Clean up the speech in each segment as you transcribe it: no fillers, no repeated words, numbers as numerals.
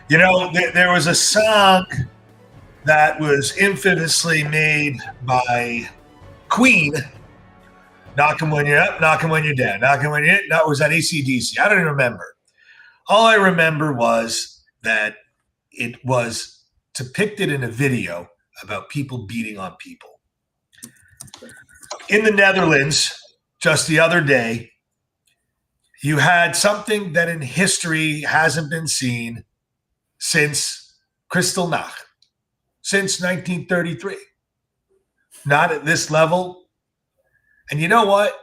You know, there was a song that was infamously made by Queen, knocking when you're up, knocking when you're down, knocking when you're no, it was at AC/DC. I don't even remember. All I remember was that it was depicted in a video about people beating on people. In the Netherlands, just the other day, you had something that in history hasn't been seen since Kristallnacht, since 1933. Not at this level. And you know what?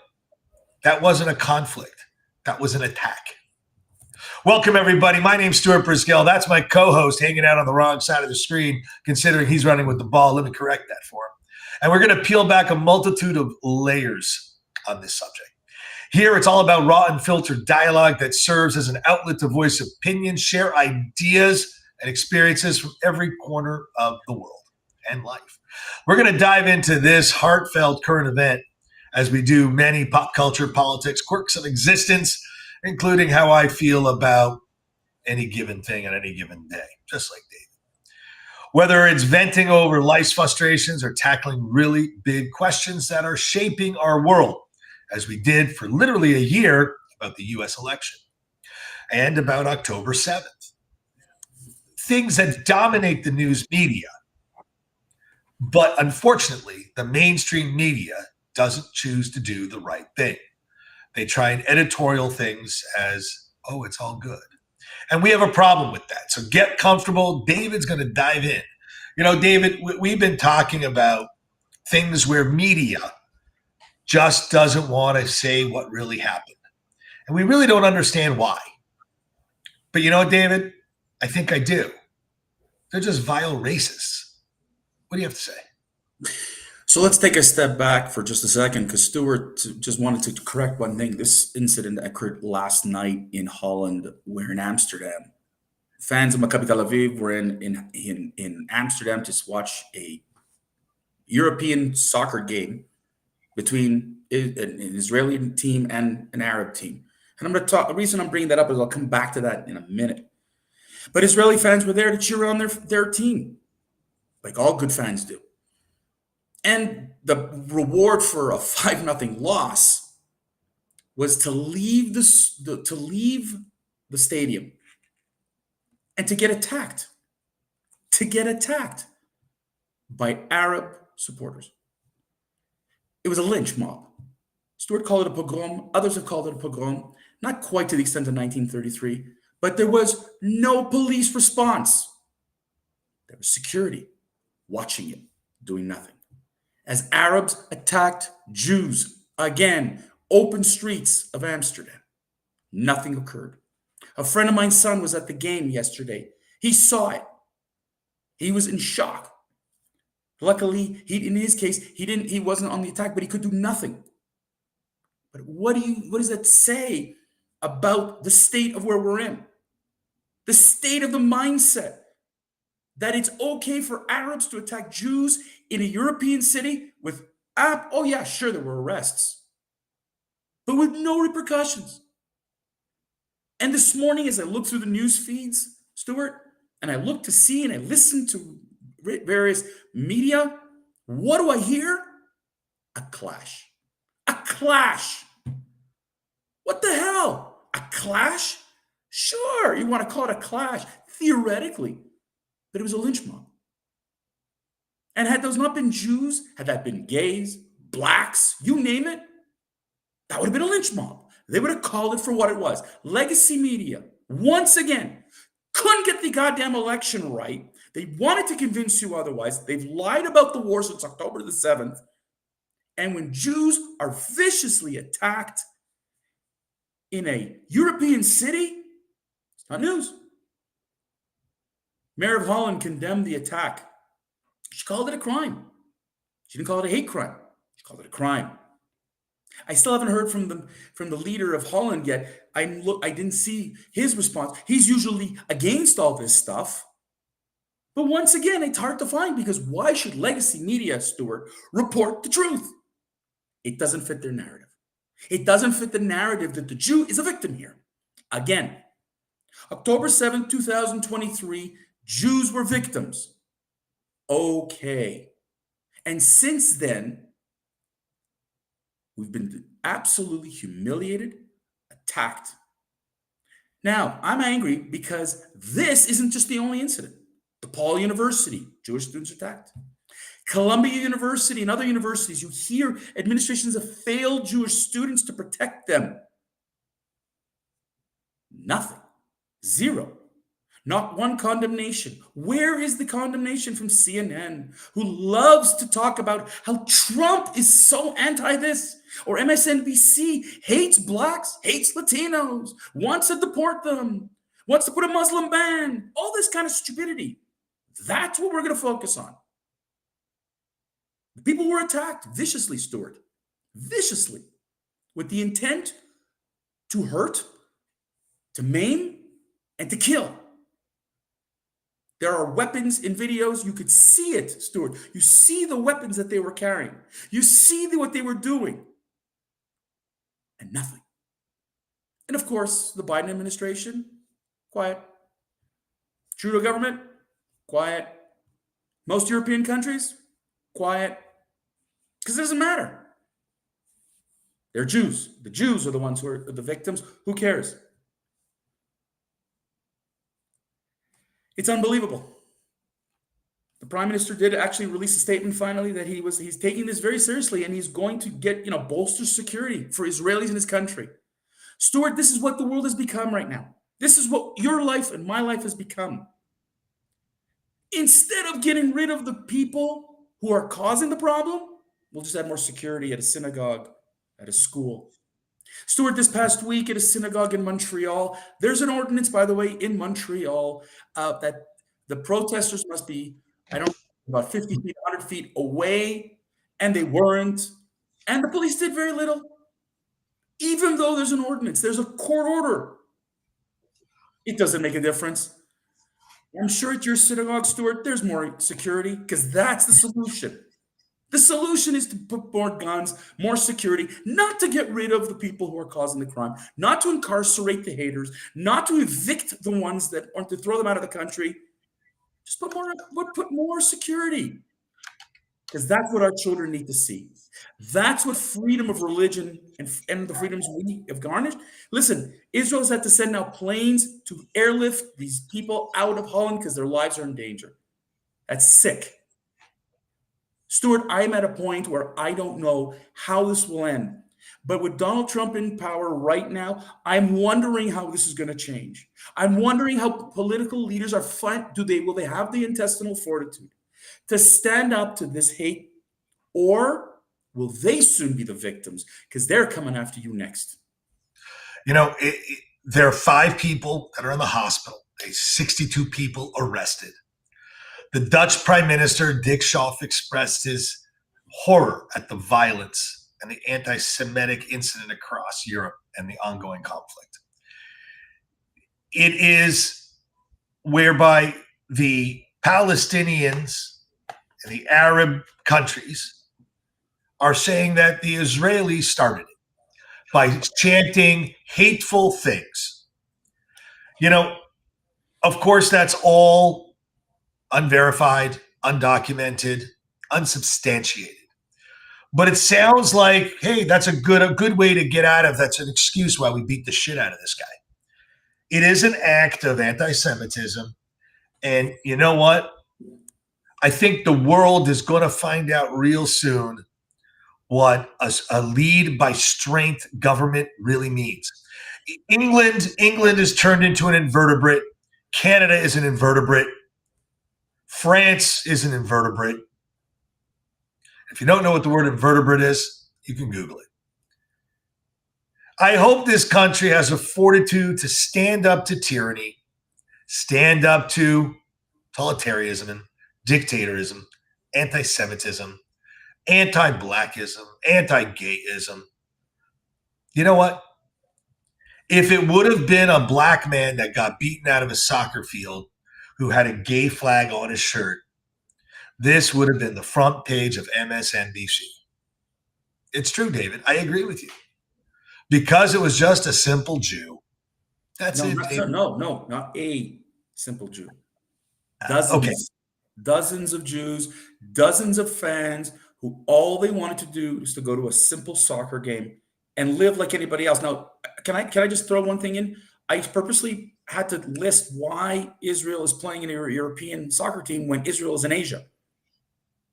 That wasn't a conflict. That was an attack. Welcome, everybody. My name's Stuart Brisgell. That's my co-host hanging out on the wrong side of the screen, considering he's running with the ball. Let me correct that for him. And we're going to peel back a multitude of layers on this subject. Here, it's all about raw and filtered dialogue that serves as an outlet to voice opinions, share ideas and experiences from every corner of the world and life. We're going to dive into this heartfelt current event as we do many pop culture, politics, quirks of existence, including how I feel about any given thing on any given day, just like David. Whether it's venting over life's frustrations or tackling really big questions that are shaping our world, as we did for literally a year about the US election and about October 7th. Things that dominate the news media, but unfortunately, the mainstream media doesn't choose to do the right thing. They try and editorial things as, oh, it's all good. And we have a problem with that. So get comfortable. David's going to dive in. You know, David, we've been talking about things where media just doesn't want to say what really happened. And we really don't understand why. But you know what, David? I think I do. They're just vile racists. What do you have to say? So let's take a step back for just a second, because Stuart just wanted to correct one thing. This incident occurred last night in Holland. We're in Amsterdam. Fans of Maccabi Tel Aviv were in Amsterdam to watch a European soccer game between an Israeli team and an Arab team. And I'm going to talk. The reason I'm bringing that up is I'll come back to that in a minute. But Israeli fans were there to cheer on their team, like all good fans do. And the reward for a 5-0 loss was to leave the stadium and to get attacked by Arab supporters. It was a lynch mob. Stuart called it a pogrom. Others have called it a pogrom. Not quite to the extent of 1933, but there was no police response. There was security watching it, doing nothing. As Arabs attacked Jews again, open streets of Amsterdam. Nothing occurred. A friend of mine's son was at the game yesterday. He saw it. He was in shock. Luckily, in his case, he wasn't on the attack, but he could do nothing. But what does that say about the state of where we're in? The state of the mindset that it's okay for Arabs to attack Jews in a European city with, oh yeah, sure, there were arrests, but with no repercussions. And this morning, as I look through the news feeds, Stuart, and I look to see and I listen to various media, what do I hear? A clash. A clash. What the hell? A clash? Sure, you want to call it a clash, theoretically. But it was a lynch mob. And had those not been Jews, had that been gays, blacks, you name it, that would have been a lynch mob. They would have called it for what it was. Legacy media, once again, couldn't get the goddamn election right. They wanted to convince you otherwise. They've lied about the war since October the 7th. And when Jews are viciously attacked in a European city, it's not news. Mayor of Holland condemned the attack. She called it a crime. She didn't call it a hate crime. She called it a crime. I still haven't heard from the leader of Holland yet. I didn't see his response. He's usually against all this stuff. But once again, it's hard to find, because why should legacy media, Stuart, report the truth? It doesn't fit their narrative. It doesn't fit the narrative that the Jew is a victim here. Again, October 7th, 2023, Jews were victims. Okay. And since then, we've been absolutely humiliated, attacked. Now, I'm angry because this isn't just the only incident. DePaul University, Jewish students attacked. Columbia University and other universities, you hear administrations have failed Jewish students to protect them. Nothing. Zero. Not one condemnation. Where is the condemnation from CNN, who loves to talk about how Trump is so anti this? Or MSNBC hates blacks, hates Latinos, wants to deport them, wants to put a Muslim ban, all this kind of stupidity. That's what we're going to focus on. The people were attacked viciously, Stuart, viciously, with the intent to hurt, to maim, and to kill. There are weapons in videos. You could see it, Stuart. You see the weapons that they were carrying. You see what they were doing. And nothing. And of course, the Biden administration, quiet. Trudeau government, quiet. Most European countries, quiet. Because it doesn't matter. They're Jews. The Jews are the ones who are the victims. Who cares? It's unbelievable. The prime minister did actually release a statement finally that he's taking this very seriously, and he's going to get, bolster security for Israelis in his country. Stuart, this is what the world has become right now. This is what your life and my life has become. Instead of getting rid of the people who are causing the problem, we'll just add more security at a synagogue, at a school. Stuart, this past week at a synagogue in Montreal, there's an ordinance, by the way, in Montreal that the protesters must be, about 50 feet, 100 feet away, and they weren't. And the police did very little. Even though there's an ordinance, there's a court order. It doesn't make a difference. I'm sure at your synagogue, Stuart, there's more security, because that's the solution. The solution is to put more guns, more security, not to get rid of the people who are causing the crime, not to incarcerate the haters, not to evict the ones that want to throw them out of the country. Just put more security, because that's what our children need to see. That's what freedom of religion and the freedoms we have garnished. Listen, Israel's had to send now planes to airlift these people out of Holland because their lives are in danger. That's sick. Stuart, I'm at a point where I don't know how this will end. But with Donald Trump in power right now, I'm wondering how this is going to change. I'm wondering how political leaders will they have the intestinal fortitude to stand up to this hate, or will they soon be the victims because they're coming after you next? There are 5 people that are in the hospital. There's 62 people arrested. The Dutch Prime Minister, Dick Schoof, expressed his horror at the violence and the anti-Semitic incident across Europe and the ongoing conflict. It is whereby the Palestinians and the Arab countries are saying that the Israelis started it by chanting hateful things. Of course, that's all unverified, undocumented, unsubstantiated. But it sounds like, hey, that's a good way to get out of. That's an excuse why we beat the shit out of this guy. It is an act of anti-Semitism. And you know what? I think the world is going to find out real soon what a lead by strength government really means. England is turned into an invertebrate. Canada is an invertebrate. France is an invertebrate. If you don't know what the word invertebrate is, you can Google it. I hope this country has a fortitude to stand up to tyranny, stand up to totalitarianism, dictatorism, anti-Semitism, anti-Blackism, anti-gayism. You know what? If it would have been a black man that got beaten out of a soccer field who had a gay flag on his shirt, this would have been the front page of MSNBC. It's true, David. I agree with you. Because it was just a simple Jew, That's No, it, not, David. no, not a simple Jew. Okay. Dozens of Jews, dozens of fans who all they wanted to do is to go to a simple soccer game and live like anybody else. Now, can I just throw one thing in? I purposely had to list why Israel is playing in a European soccer team when Israel is in Asia.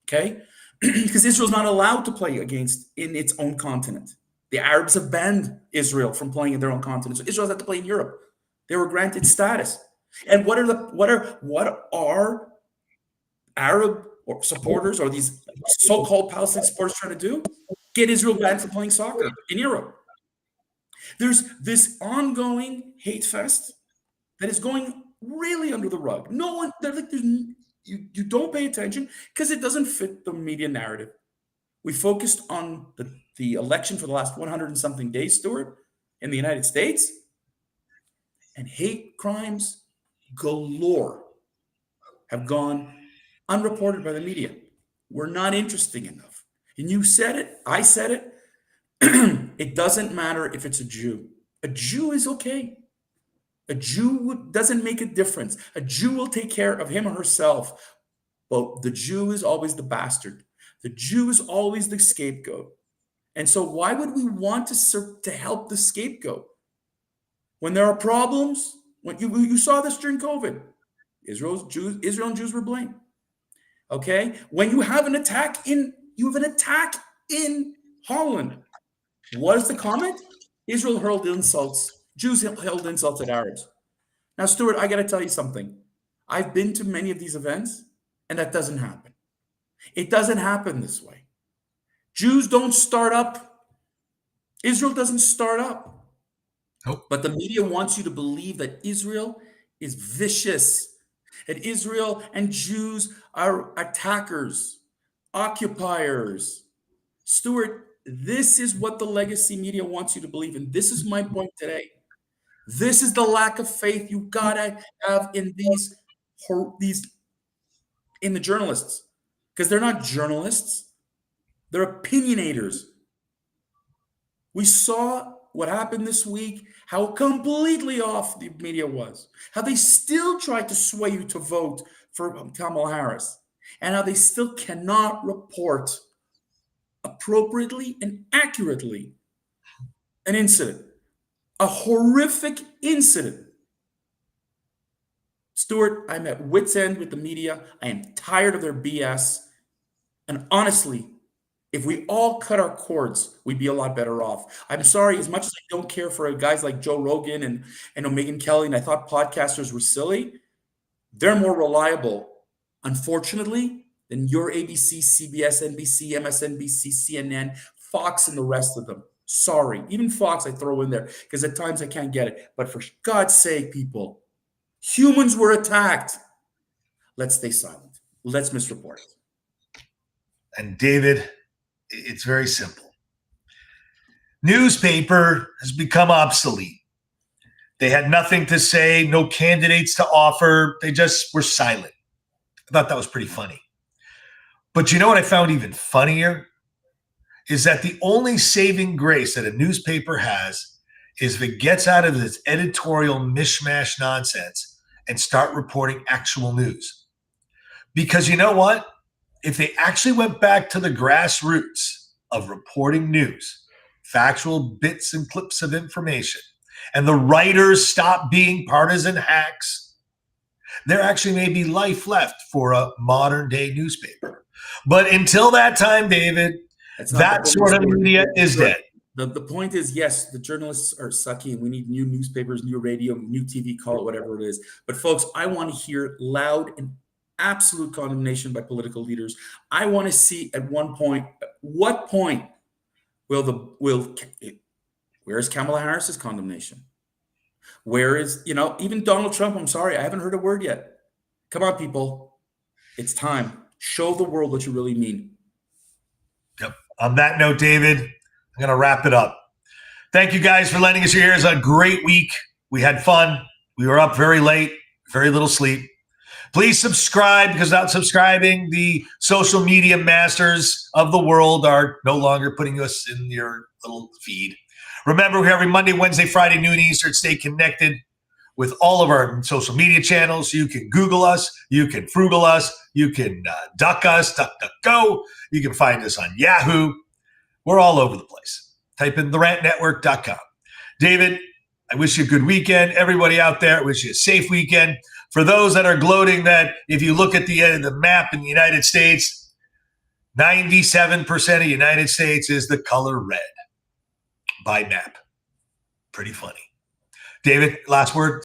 Okay? Because Israel's not allowed to play against in its own continent. The Arabs have banned Israel from playing in their own continent. So Israel had to play in Europe. They were granted status. And what are Arab or supporters or these so-called Palestinian supporters trying to do? Get Israel banned from playing soccer in Europe. There's this ongoing hate fest that is going really under the rug. No one, they're like, you don't pay attention because it doesn't fit the media narrative. We focused on the election for the last 100 and something days, Stuart, in the United States, and hate crimes galore have gone unreported by the media. We're not interesting enough. And you said it, I said it. It doesn't matter if it's a Jew. A Jew is okay. A Jew doesn't make a difference. A Jew will take care of him or herself. But the Jew is always the bastard. The Jew is always the scapegoat. And so why would we want to help the scapegoat? When there are problems, when you saw this during COVID, Israel and Jews were blamed. Okay? When you have an attack in Holland, what is the comment? Israel hurled insults. Jews hurled insults at Arabs. Now, Stuart, I got to tell you something. I've been to many of these events, and that doesn't happen. It doesn't happen this way. Jews don't start up. Israel doesn't start up. Nope. But the media wants you to believe that Israel is vicious, that Israel and Jews are attackers, occupiers. Stuart, this is what the legacy media wants you to believe. And this is my point today. This is the lack of faith you gotta have in in the journalists. Because they're not journalists, they're opinionators. We saw what happened this week, how completely off the media was, how they still tried to sway you to vote for Kamala Harris, and how they still cannot report appropriately and accurately an incident, a horrific incident. Stuart, I'm at wit's end with the media. I am tired of their BS. And honestly, if we all cut our cords, we'd be a lot better off. I'm sorry, as much as I don't care for guys like Joe Rogan and Megyn Kelly, and I thought podcasters were silly, they're more reliable, unfortunately, than your ABC, CBS, NBC, MSNBC, CNN, Fox, and the rest of them. Sorry. Even Fox I throw in there because at times I can't get it. But for God's sake, people, humans were attacked. Let's stay silent. Let's misreport it. And David, it's very simple. Newspaper has become obsolete. They had nothing to say, no candidates to offer. They just were silent. I thought that was pretty funny. But you know what I found even funnier? Is that the only saving grace that a newspaper has is if it gets out of this editorial mishmash nonsense and start reporting actual news. Because you know what? If they actually went back to the grassroots of reporting news, factual bits and clips of information, and the writers stop being partisan hacks, there actually may be life left for a modern day newspaper. But until that time, David, that sort of media is dead. The point is, yes, the journalists are sucky and we need new newspapers, new radio, new TV, call it whatever it is. But folks, I want to hear loud and absolute condemnation by political leaders. I want to see at what point where's Kamala Harris's condemnation? Where is, even Donald Trump? I'm sorry, I haven't heard a word yet. Come on, people. It's time. Show the world what you really mean. Yep. On that note, David, I'm going to wrap it up. Thank you guys for lending us your ears. A great week. We had fun. We were up very late, very little sleep. Please subscribe, because without subscribing, the social media masters of the world are no longer putting us in your little feed. Remember, we're every Monday, Wednesday, Friday, noon Eastern. Stay connected. with all of our social media channels. You can Google us. You can Frugal us. You can Duck us, DuckDuckGo. You can find us on Yahoo. We're all over the place. Type in therantnetwork.com. David, I wish you a good weekend. Everybody out there, I wish you a safe weekend. For those that are gloating that if you look at the end of the map in the United States, 97% of the United States is the color red by map. Pretty funny. David, last word.